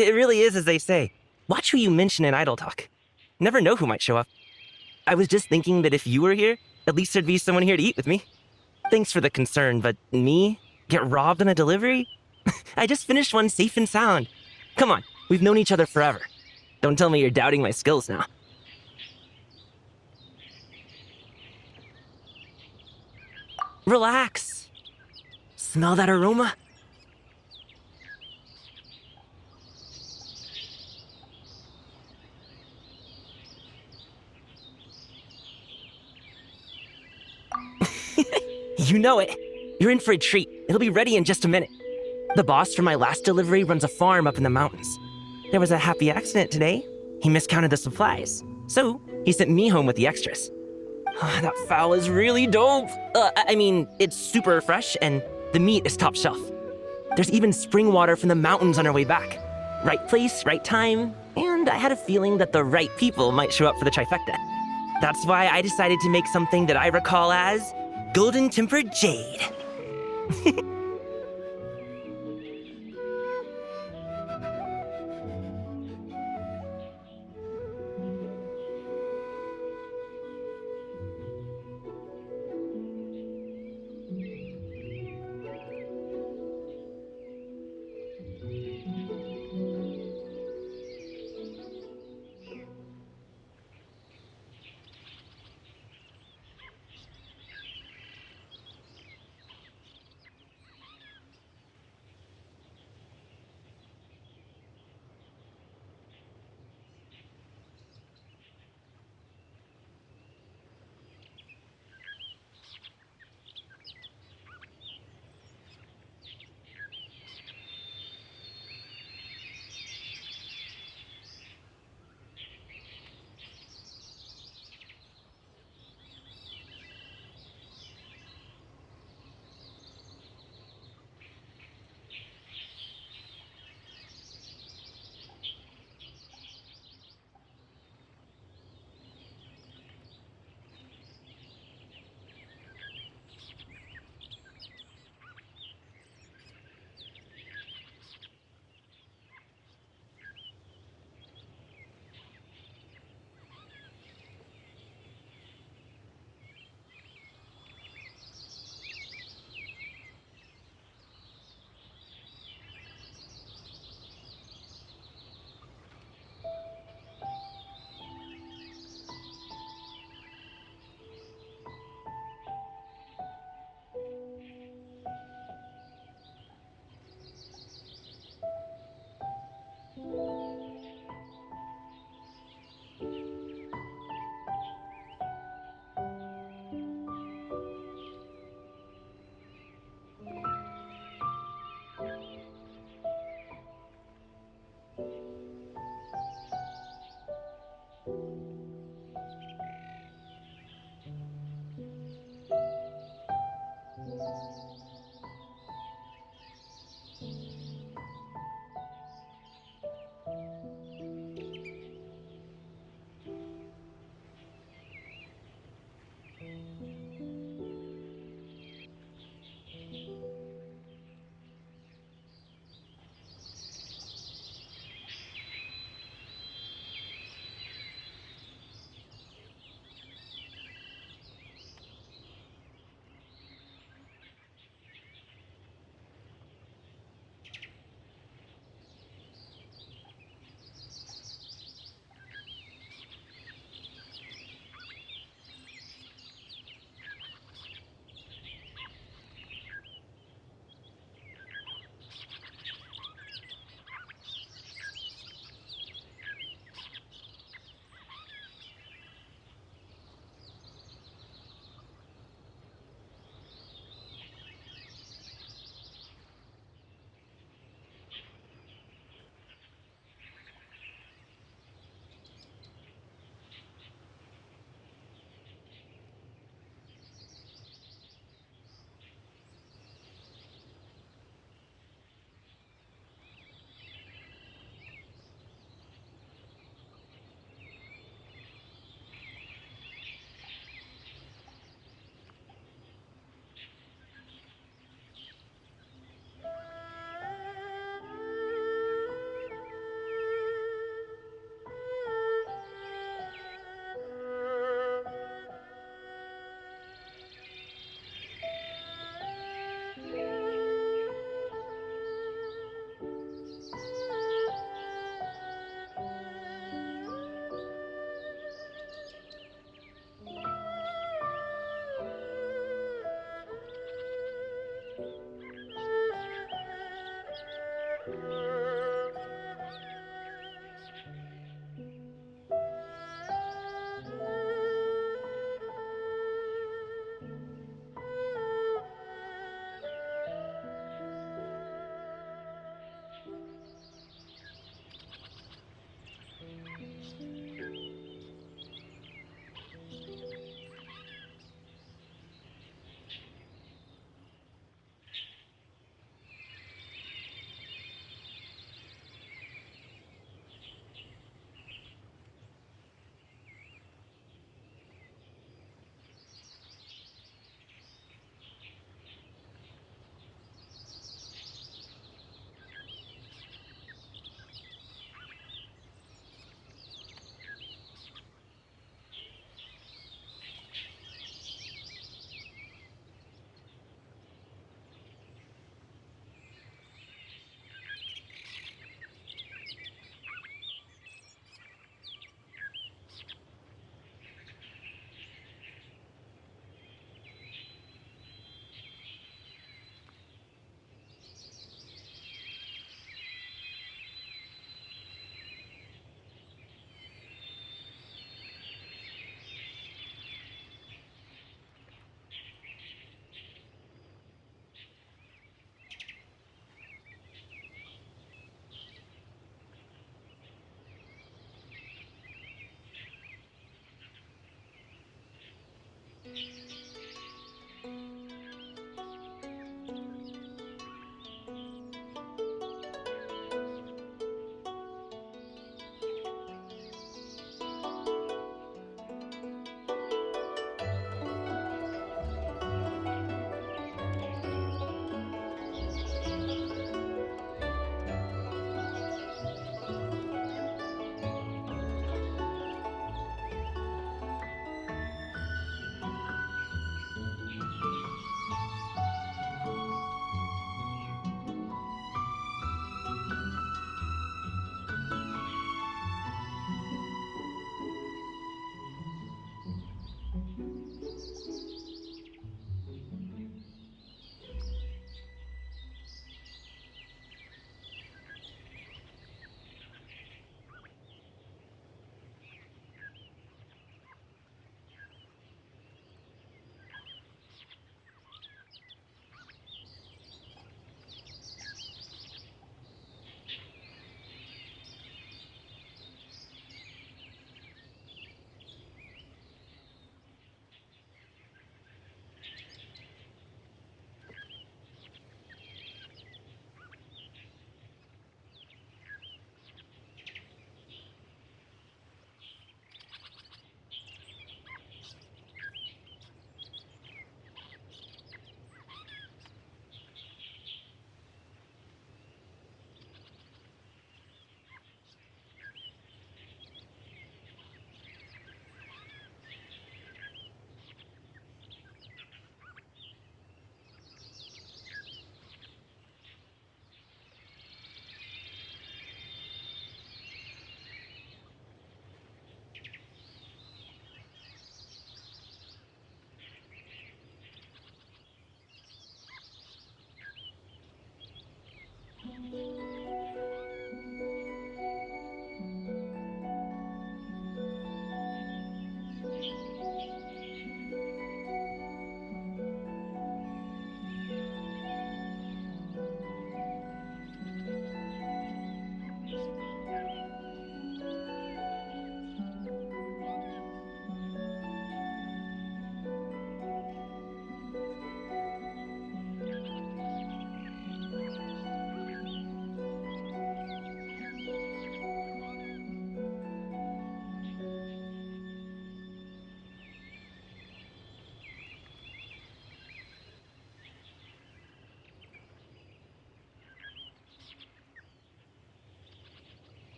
It really is as they say. Watch who you mention in Idle Talk. Never know who might show up. I was just thinking that if you were here, at least there'd be someone here to eat with me. Thanks for the concern, but me? Get robbed on a delivery? I just finished one safe and sound. Come on, we've known each other forever. Don't tell me you're doubting my skills now. Relax. Smell that aroma? You know it. You're in for a treat. It'll be ready in just a minute. The boss from my last delivery runs a farm up in the mountains. There was a happy accident today. He miscounted the supplies. So, he sent me home with the extras. That fowl is really dope. It's super fresh and the meat is top shelf. There's even spring water from the mountains on our way back. Right place, right time, and I had a feeling that the right people might show up for the trifecta. That's why I decided to make something that I recall as golden tempered jade.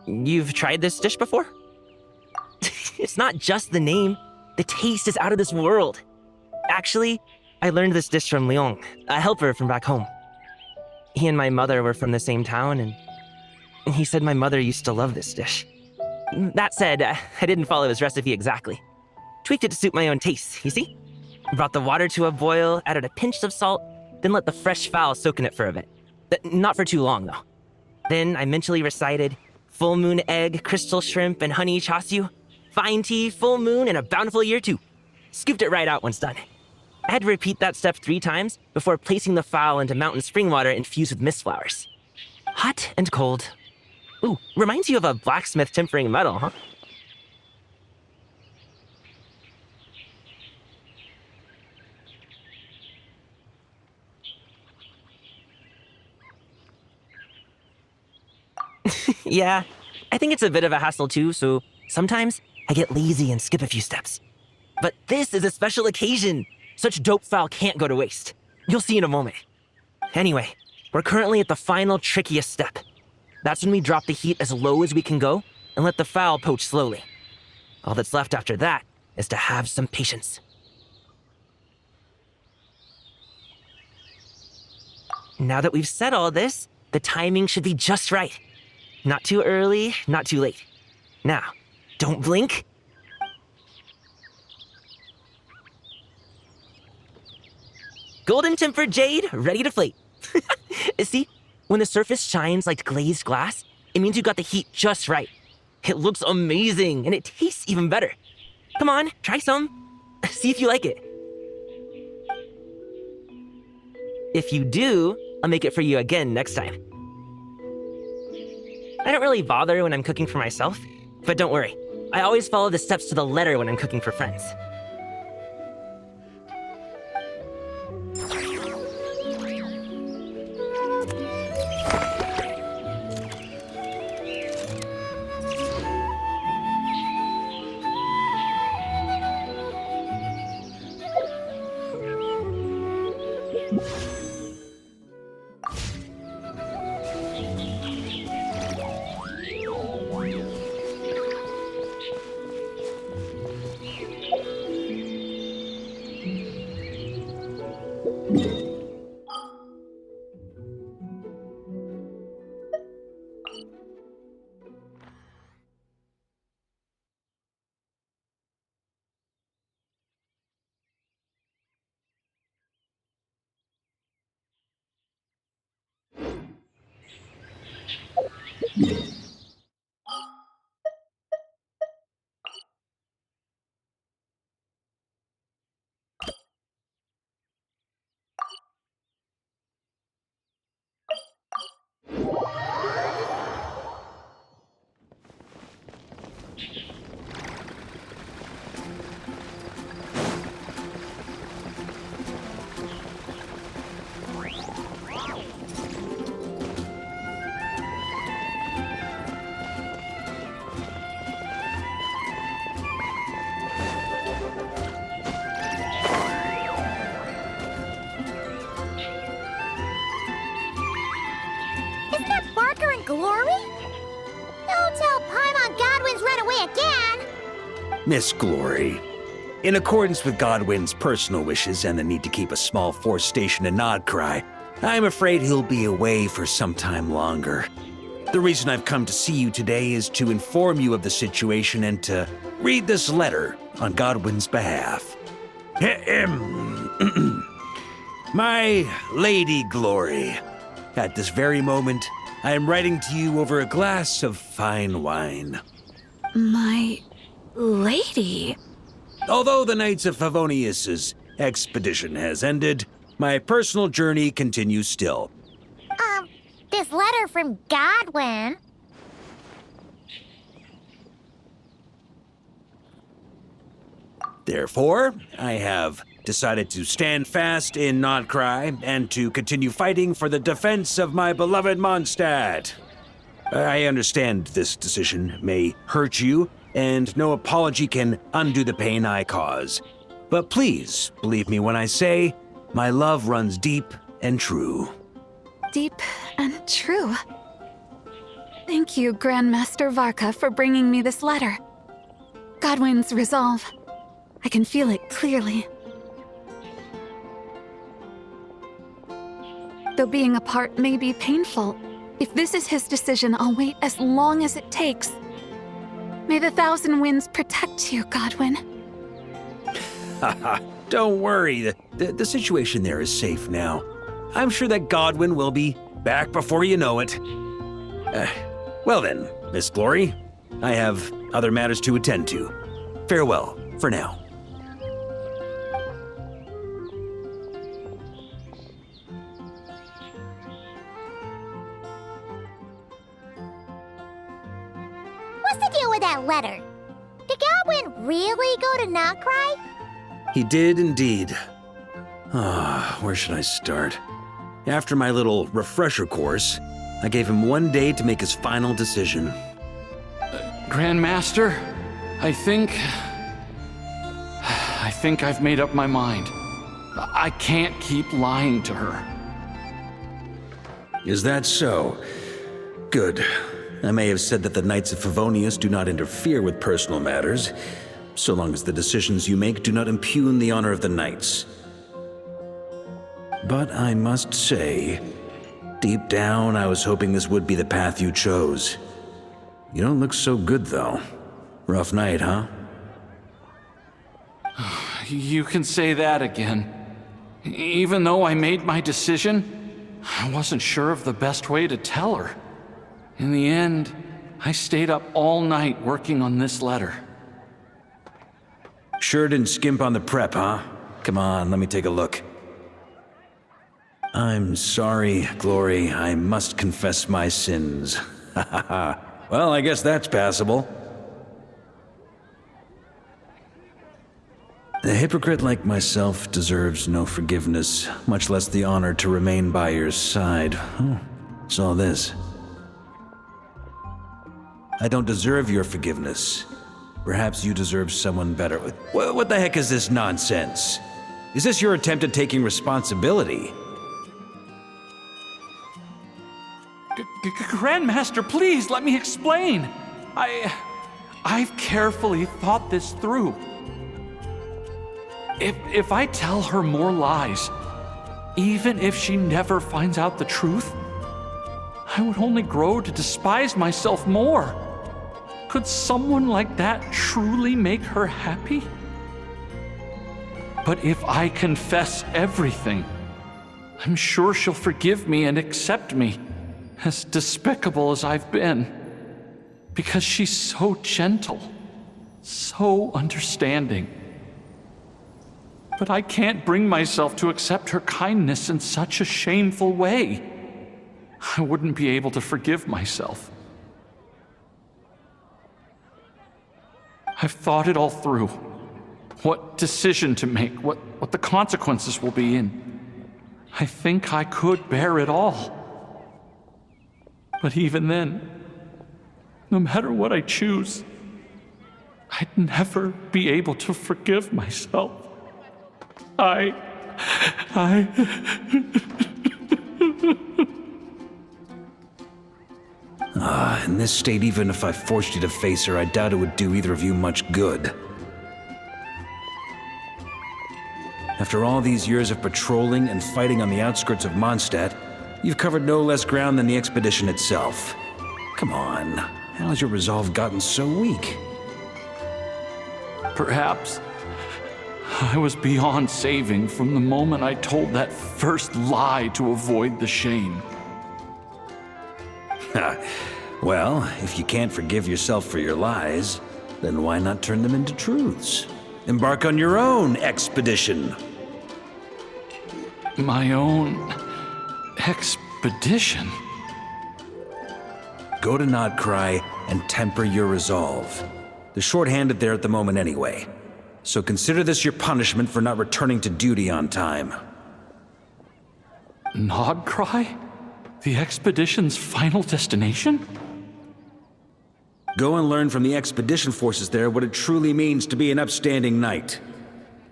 You've tried this dish before? It's not just the name. The taste is out of this world. Actually, I learned this dish from Leon, a helper from back home. He and my mother were from the same town, and he said my mother used to love this dish. That said, I didn't follow his recipe exactly. Tweaked it to suit my own taste, you see? Brought the water to a boil, added a pinch of salt, then let the fresh fowl soak in it for a bit. Not for too long, though. Then I mentally recited full moon egg, crystal shrimp, and honey chasyu, fine tea, full moon, and a bountiful year too. Scooped it right out once done. I had to repeat that step 3 times before placing the fowl into mountain spring water infused with mist flowers. Hot and cold. Ooh, reminds you of a blacksmith tempering metal, huh? Yeah, I think it's a bit of a hassle too, so sometimes I get lazy and skip a few steps. But this is a special occasion. Such dope fowl can't go to waste. You'll see in a moment. Anyway, we're currently at the final trickiest step. That's when we drop the heat as low as we can go and let the fowl poach slowly. All that's left after that is to have some patience. Now that we've said all this, the timing should be just right. Not too early, not too late. Now, don't blink. Golden tempered jade, ready to plate. See, when the surface shines like glazed glass, it means you got the heat just right. It looks amazing, and it tastes even better. Come on, try some. See if you like it. If you do, I'll make it for you again next time. I don't really bother when I'm cooking for myself, but don't worry. I always follow the steps to the letter when I'm cooking for friends. Glory? Don't tell Paimon Godwin's run away again! Miss Glory, in accordance with Godwin's personal wishes and the need to keep a small force stationed in Nodcry, I'm afraid he'll be away for some time longer. The reason I've come to see you today is to inform you of the situation and to read this letter on Godwin's behalf. My Lady Glory, at this very moment, I am writing to you over a glass of fine wine. My lady? Although the Knights of Favonius's expedition has ended, my personal journey continues still. This letter from Godwin. Therefore, I have decided to stand fast in Nodcry and to continue fighting for the defense of my beloved Mondstadt. I understand this decision may hurt you, and no apology can undo the pain I cause. But please, believe me when I say, my love runs deep and true. Deep and true. Thank you, Grandmaster Varka, for bringing me this letter. Godwin's resolve. I can feel it clearly. Though being apart may be painful, if this is his decision, I'll wait as long as it takes. May the thousand winds protect you, Godwin. Haha, don't worry. The situation there is safe now. I'm sure that Godwin will be back before you know it. Well then, Miss Glory, I have other matters to attend to. Farewell, for now. What's the deal with that letter? Did Godwin really go to Notcry? He did indeed. Where should I start? After my little refresher course, I gave him 1 day to make his final decision. Grandmaster, I think I've made up my mind. I can't keep lying to her. Is that so? Good. I may have said that the Knights of Favonius do not interfere with personal matters, so long as the decisions you make do not impugn the honor of the Knights. But I must say, deep down, I was hoping this would be the path you chose. You don't look so good, though. Rough night, huh? You can say that again. Even though I made my decision, I wasn't sure of the best way to tell her. In the end, I stayed up all night working on this letter. Sure didn't skimp on the prep, huh? Come on, let me take a look. I'm sorry, Glory. I must confess my sins. Well, I guess that's passable. A hypocrite like myself deserves no forgiveness, much less the honor to remain by your side. What's all this? I don't deserve your forgiveness. Perhaps you deserve someone better. What the heck is this nonsense? Is this your attempt at taking responsibility? Grandmaster, please let me explain. I've carefully thought this through. If I tell her more lies, even if she never finds out the truth, I would only grow to despise myself more. Could someone like that truly make her happy? But if I confess everything, I'm sure she'll forgive me and accept me, as despicable as I've been, because she's so gentle, so understanding. But I can't bring myself to accept her kindness in such a shameful way. I wouldn't be able to forgive myself. I've thought it all through. What decision to make, what the consequences will be, and I think I could bear it all. But even then, no matter what I choose, I'd never be able to forgive myself. In this state, even if I forced you to face her, I doubt it would do either of you much good. After all these years of patrolling and fighting on the outskirts of Mondstadt, you've covered no less ground than the expedition itself. Come on, how has your resolve gotten so weak? Perhaps I was beyond saving from the moment I told that first lie to avoid the shame. Well, if you can't forgive yourself for your lies, then why not turn them into truths? Embark on your own expedition. My own expedition? Go to Notcry and temper your resolve. They're short-handed there at the moment anyway. So consider this your punishment for not returning to duty on time. Nodcry? The expedition's final destination? Go and learn from the expedition forces there what it truly means to be an upstanding knight.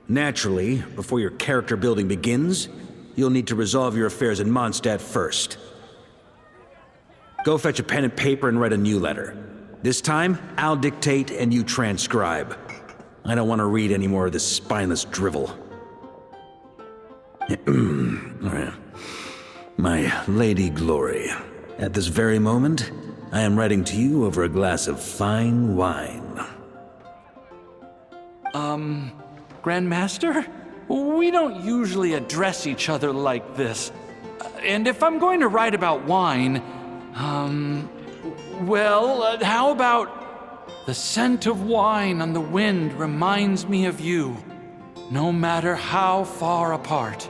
Naturally, before your character building begins, you'll need to resolve your affairs in Mondstadt first. Go fetch a pen and paper and write a new letter. This time, I'll dictate and you transcribe. I don't want to read any more of this spineless drivel. All right. My Lady Glory, at this very moment, I am writing to you over a glass of fine wine. Grandmaster? We don't usually address each other like this. And if I'm going to write about wine, how about the scent of wine on the wind reminds me of you, no matter how far apart.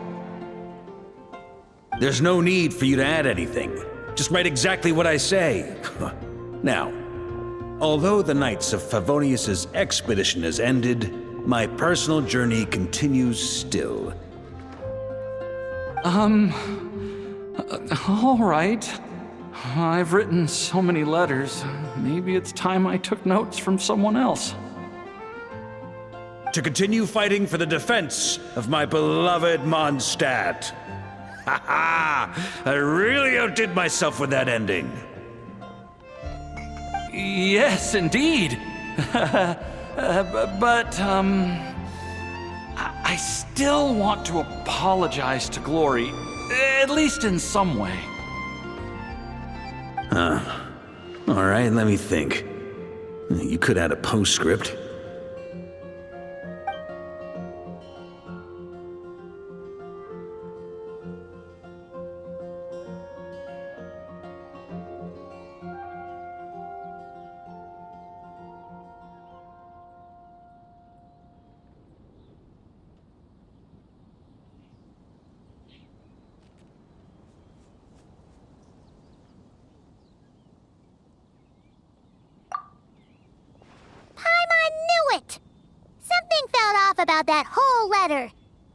There's no need for you to add anything. Just write exactly what I say. Now, although the Knights of Favonius' expedition has ended, my personal journey continues still. All right. I've written so many letters. Maybe it's time I took notes from someone else. To continue fighting for the defense of my beloved Mondstadt. Ha ha! I really outdid myself with that ending. Yes, indeed. I still want to apologize to Glory, at least in some way. All right, let me think. You could add a postscript. Something felt off about that whole letter.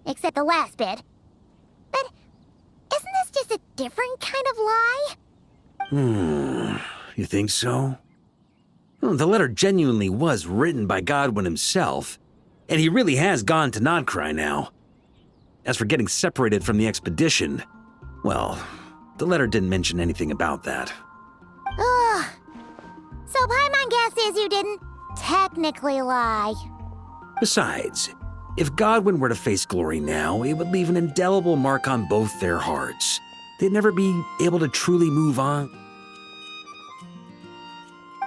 Except the last bit. But isn't this just a different kind of lie? You think so? Well, the letter genuinely was written by Godwin himself, and he really has gone to Nodcry now. As for getting separated from the expedition, well, the letter didn't mention anything about that. Ugh. So Paimon guesses you didn't technically lie. Besides, if Godwin were to face Glory now, it would leave an indelible mark on both their hearts. They'd never be able to truly move on.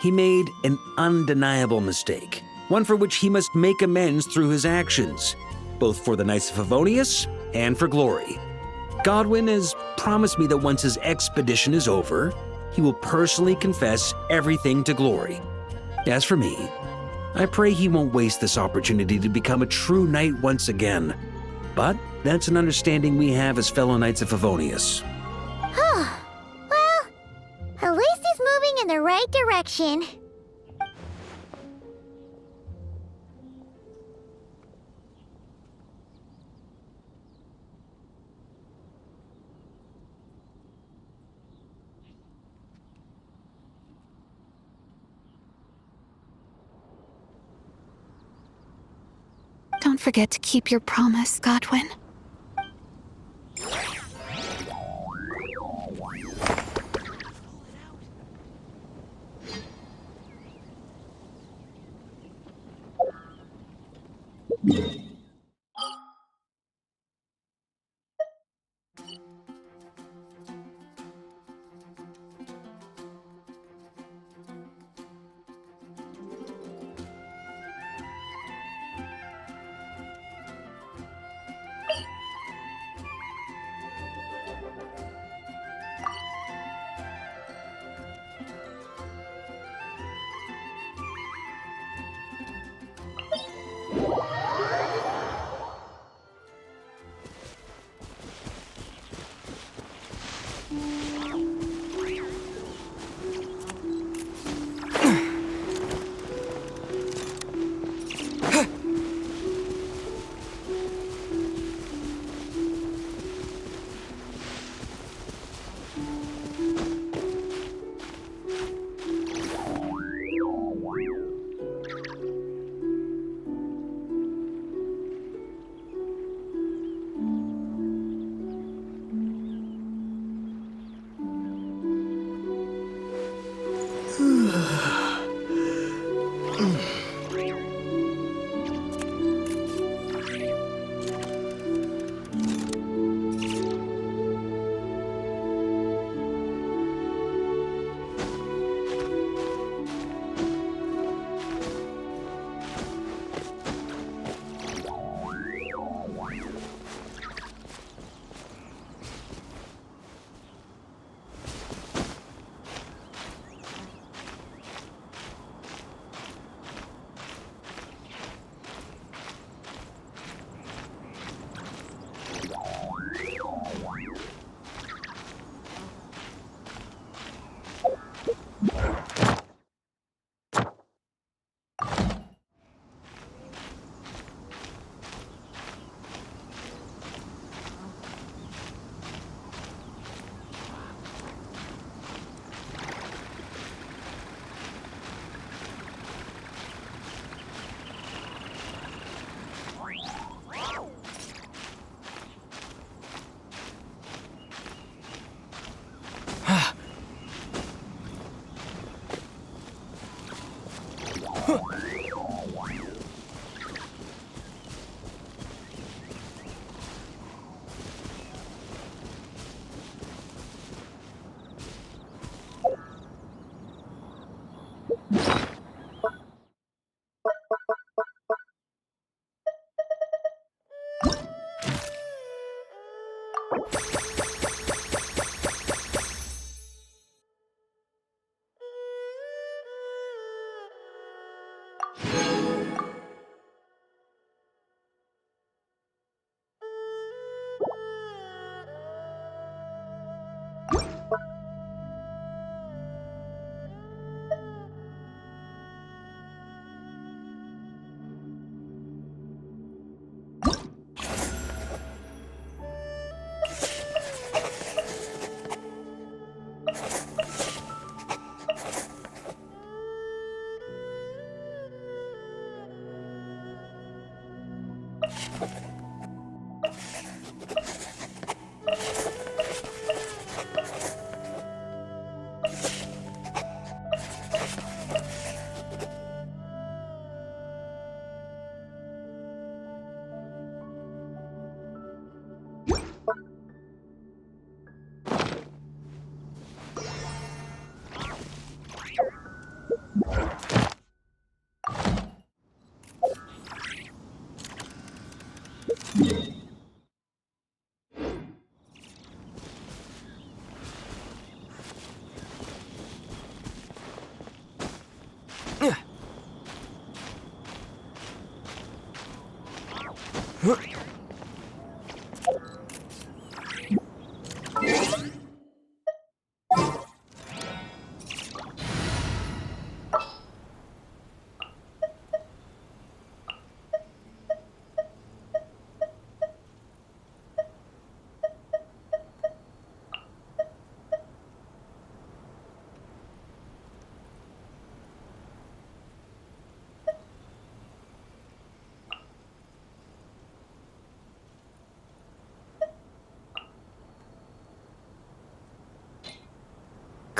He made an undeniable mistake, one for which he must make amends through his actions, both for the Knights of Favonius and for Glory. Godwin has promised me that once his expedition is over, he will personally confess everything to Glory. As for me, I pray he won't waste this opportunity to become a true knight once again. But that's an understanding we have as fellow Knights of Favonius. Well, at least he's moving in the right direction. Don't forget to keep your promise, Godwin.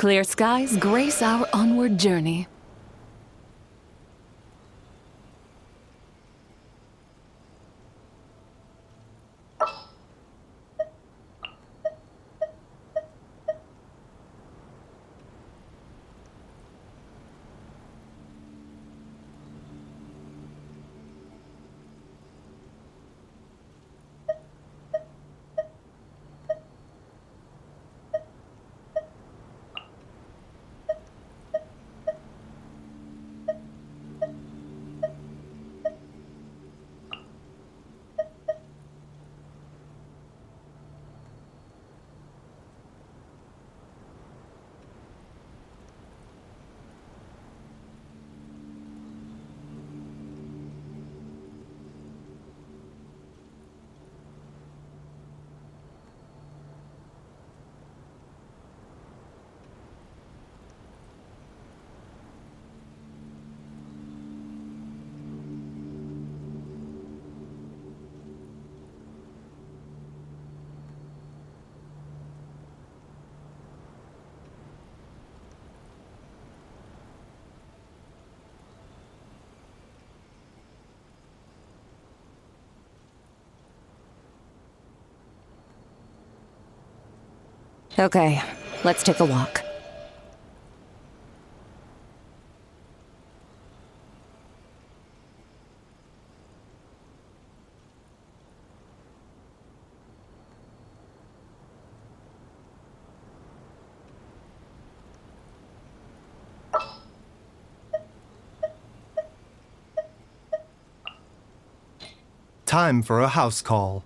Clear skies grace our onward journey. Okay, let's take a walk. Time for a house call.